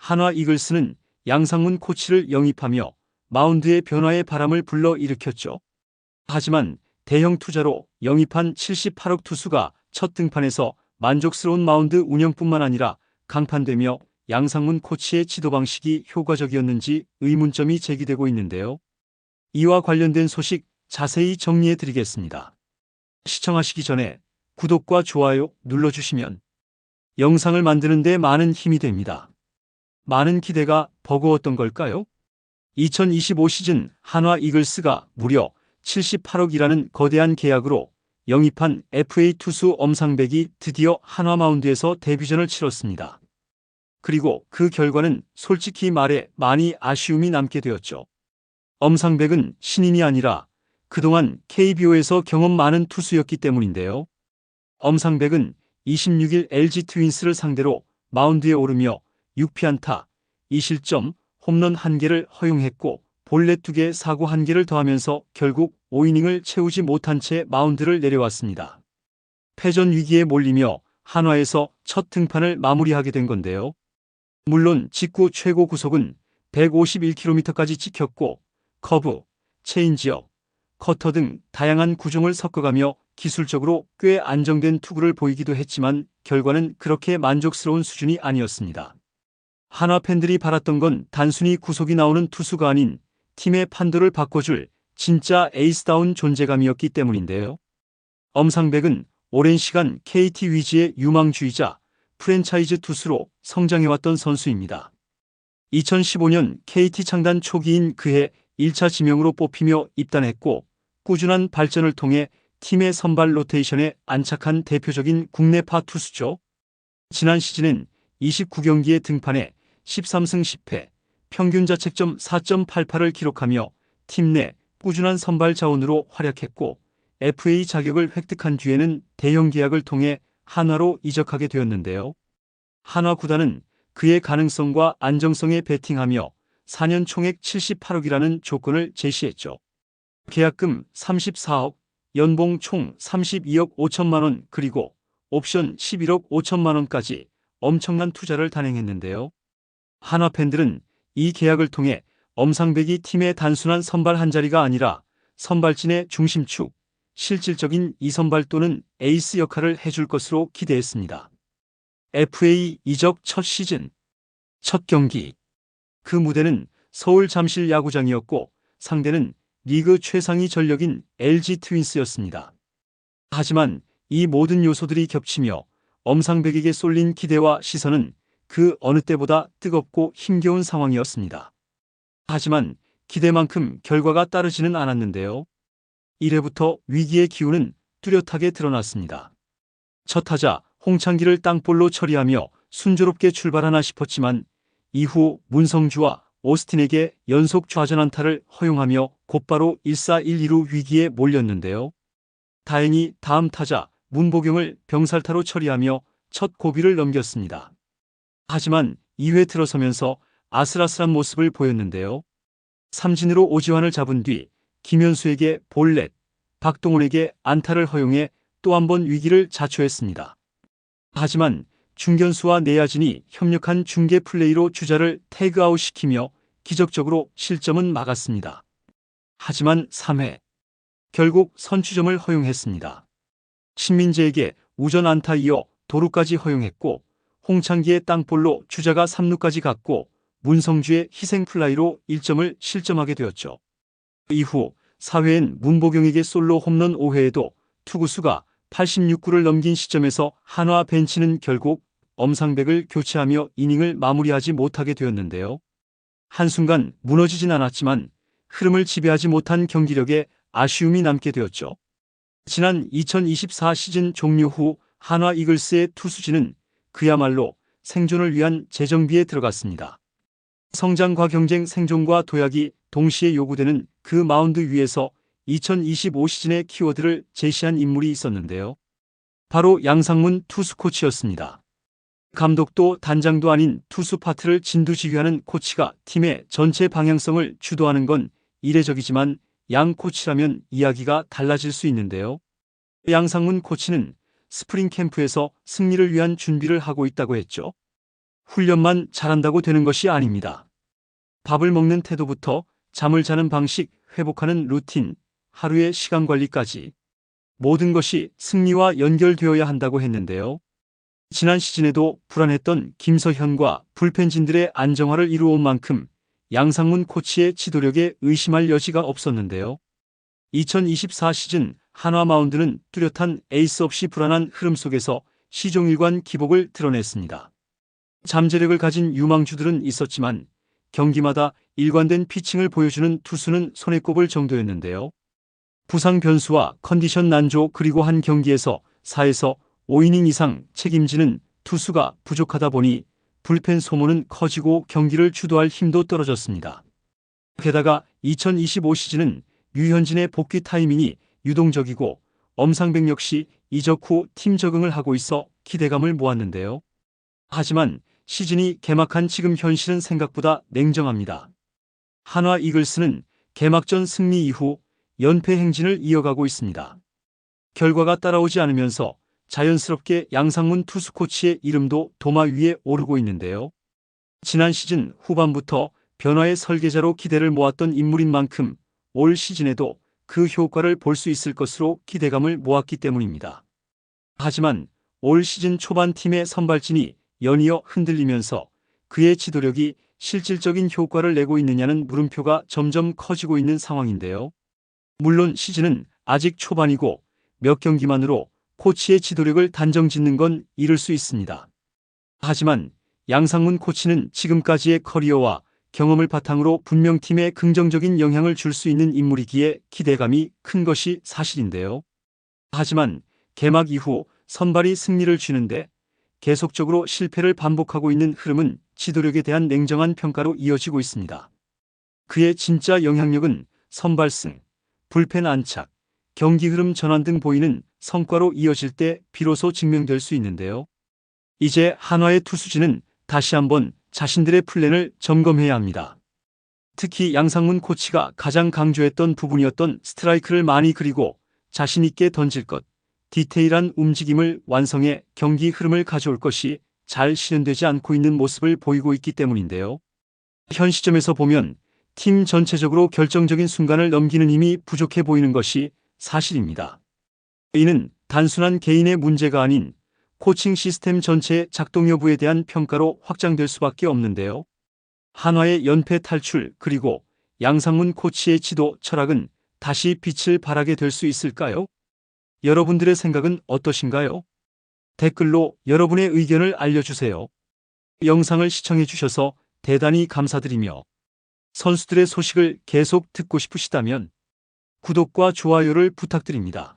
한화 이글스는 양상문 코치를 영입하며 마운드의 변화의 바람을 불러일으켰죠. 하지만 대형 투자로 영입한 78억 투수가 첫 등판에서 만족스러운 마운드 운영뿐만 아니라 강판되며 양상문 코치의 지도 방식이 효과적이었는지 의문점이 제기되고 있는데요. 이와 관련된 소식 자세히 정리해 드리겠습니다. 시청하시기 전에 구독과 좋아요 눌러주시면 영상을 만드는 데 많은 힘이 됩니다. 많은 기대가 버거웠던 걸까요? 2025 시즌 한화 이글스가 무려 78억이라는 거대한 계약으로 영입한 FA 투수 엄상백이 드디어 한화 마운드에서 데뷔전을 치렀습니다. 그리고 그 결과는 솔직히 말해 많이 아쉬움이 남게 되었죠. 엄상백은 신인이 아니라 그동안 KBO에서 경험 많은 투수였기 때문인데요. 엄상백은 26일 LG 트윈스를 상대로 마운드에 오르며 6피안타, 2실점, 홈런 1개를 허용했고 볼넷 2개, 사고 1개를 더하면서 결국 5이닝을 채우지 못한 채 마운드를 내려왔습니다. 패전 위기에 몰리며 한화에서 첫 등판을 마무리하게 된 건데요. 물론 직구 최고 구속은 151km까지 찍혔고 커브, 체인지업, 커터 등 다양한 구종을 섞어가며 기술적으로 꽤 안정된 투구를 보이기도 했지만 결과는 그렇게 만족스러운 수준이 아니었습니다. 한화 팬들이 바랐던 건 단순히 구속이 나오는 투수가 아닌 팀의 판도를 바꿔줄 진짜 에이스다운 존재감이었기 때문인데요. 엄상백은 오랜 시간 KT 위즈의 유망주이자 프랜차이즈 투수로 성장해왔던 선수입니다. 2015년 KT 창단 초기인 그해 1차 지명으로 뽑히며 입단했고 꾸준한 발전을 통해 팀의 선발 로테이션에 안착한 대표적인 국내파 투수죠. 지난 시즌엔 29경기에 등판해 13승 10패, 평균 자책점 4.88을 기록하며 팀 내 꾸준한 선발 자원으로 활약했고 FA 자격을 획득한 뒤에는 대형 계약을 통해 한화로 이적하게 되었는데요. 한화 구단은 그의 가능성과 안정성에 베팅하며 4년 총액 78억이라는 조건을 제시했죠. 계약금 34억, 연봉 총 32억 5천만 원 그리고 옵션 11억 5천만 원까지 엄청난 투자를 단행했는데요. 한화 팬들은 이 계약을 통해 엄상백이 팀의 단순한 선발 한 자리가 아니라 선발진의 중심축, 실질적인 2선발 또는 에이스 역할을 해줄 것으로 기대했습니다. FA 이적 첫 시즌, 첫 경기. 그 무대는 서울 잠실 야구장이었고 상대는 리그 최상위 전력인 LG 트윈스였습니다. 하지만 이 모든 요소들이 겹치며 엄상백에게 쏠린 기대와 시선은 그 어느 때보다 뜨겁고 힘겨운 상황이었습니다. 하지만 기대만큼 결과가 따르지는 않았는데요. 1회부터 위기의 기운은 뚜렷하게 드러났습니다. 첫 타자 홍창기를 땅볼로 처리하며 순조롭게 출발하나 싶었지만 이후 문성주와 오스틴에게 연속 좌전 안타를 허용하며 곧바로 1사1, 2루 위기에 몰렸는데요. 다행히 다음 타자 문보경을 병살타로 처리하며 첫 고비를 넘겼습니다. 하지만 2회 들어서면서 아슬아슬한 모습을 보였는데요. 삼진으로 오지환을 잡은 뒤 김현수에게 볼넷, 박동원에게 안타를 허용해 또 한 번 위기를 자초했습니다. 하지만 중견수와 내야진이 협력한 중계 플레이로 주자를 태그아웃시키며 기적적으로 실점은 막았습니다. 하지만 3회 결국 선취점을 허용했습니다. 신민재에게 우전 안타 이어 도루까지 허용했고 홍창기의 땅볼로 주자가 3루까지 갔고 문성주의 희생플라이로 1점을 실점하게 되었죠. 이후 4회엔 문보경에게 솔로 홈런 5회에도 투구수가 86구를 넘긴 시점에서 한화 벤치는 결국 엄상백을 교체하며 이닝을 마무리하지 못하게 되었는데요. 한순간 무너지진 않았지만 흐름을 지배하지 못한 경기력에 아쉬움이 남게 되었죠. 지난 2024 시즌 종료 후 한화 이글스의 투수진은 그야말로 생존을 위한 재정비에 들어갔습니다. 성장과 경쟁, 생존과 도약이 동시에 요구되는 그 마운드 위에서 2025 시즌의 키워드를 제시한 인물이 있었는데요. 바로 양상문 투수 코치였습니다. 감독도 단장도 아닌 투수 파트를 진두지휘하는 코치가 팀의 전체 방향성을 주도하는 건 이례적이지만 양 코치라면 이야기가 달라질 수 있는데요. 양상문 코치는 스프링 캠프에서 승리를 위한 준비를 하고 있다고 했죠. 훈련만 잘한다고 되는 것이 아닙니다. 밥을 먹는 태도부터 잠을 자는 방식, 회복하는 루틴, 하루의 시간 관리까지 모든 것이 승리와 연결되어야 한다고 했는데요. 지난 시즌에도 불안했던 김서현과 불펜진들의 안정화를 이루어온 만큼 양상문 코치의 지도력에 의심할 여지가 없었는데요. 2024 시즌 한화 마운드는 뚜렷한 에이스 없이 불안한 흐름 속에서 시종일관 기복을 드러냈습니다. 잠재력을 가진 유망주들은 있었지만 경기마다 일관된 피칭을 보여주는 투수는 손에 꼽을 정도였는데요. 부상 변수와 컨디션 난조 그리고 한 경기에서 4에서 5이닝 이상 책임지는 투수가 부족하다 보니 불펜 소모는 커지고 경기를 주도할 힘도 떨어졌습니다. 게다가 2025 시즌은 류현진의 복귀 타이밍이 유동적이고 엄상백 역시 이적 후 팀 적응을 하고 있어 기대감을 모았는데요. 하지만 시즌이 개막한 지금 현실은 생각보다 냉정합니다. 한화 이글스는 개막전 승리 이후 연패 행진을 이어가고 있습니다. 결과가 따라오지 않으면서 자연스럽게 양상문 투수 코치의 이름도 도마 위에 오르고 있는데요. 지난 시즌 후반부터 변화의 설계자로 기대를 모았던 인물인 만큼 올 시즌에도 그 효과를 볼 수 있을 것으로 기대감을 모았기 때문입니다. 하지만 올 시즌 초반 팀의 선발진이 연이어 흔들리면서 그의 지도력이 실질적인 효과를 내고 있느냐는 물음표가 점점 커지고 있는 상황인데요. 물론 시즌은 아직 초반이고 몇 경기만으로 코치의 지도력을 단정짓는 건 이를 수 있습니다. 하지만 양상문 코치는 지금까지의 커리어와 경험을 바탕으로 분명 팀에 긍정적인 영향을 줄 수 있는 인물이기에 기대감이 큰 것이 사실인데요. 하지만 개막 이후 선발이 승리를 쥐는데 계속적으로 실패를 반복하고 있는 흐름은 지도력에 대한 냉정한 평가로 이어지고 있습니다. 그의 진짜 영향력은 선발승, 불펜 안착, 경기 흐름 전환 등 보이는 성과로 이어질 때 비로소 증명될 수 있는데요. 이제 한화의 투수진은 다시 한번 자신들의 플랜을 점검해야 합니다. 특히 양상문 코치가 가장 강조했던 부분이었던 스트라이크를 많이 그리고 자신 있게 던질 것, 디테일한 움직임을 완성해 경기 흐름을 가져올 것이 잘 실현되지 않고 있는 모습을 보이고 있기 때문인데요. 현 시점에서 보면 팀 전체적으로 결정적인 순간을 넘기는 힘이 부족해 보이는 것이 사실입니다. 이는 단순한 개인의 문제가 아닌 코칭 시스템 전체의 작동 여부에 대한 평가로 확장될 수밖에 없는데요. 한화의 연패 탈출 그리고 양상문 코치의 지도 철학은 다시 빛을 발하게 될 수 있을까요? 여러분들의 생각은 어떠신가요? 댓글로 여러분의 의견을 알려주세요. 영상을 시청해 주셔서 대단히 감사드리며 선수들의 소식을 계속 듣고 싶으시다면 구독과 좋아요를 부탁드립니다.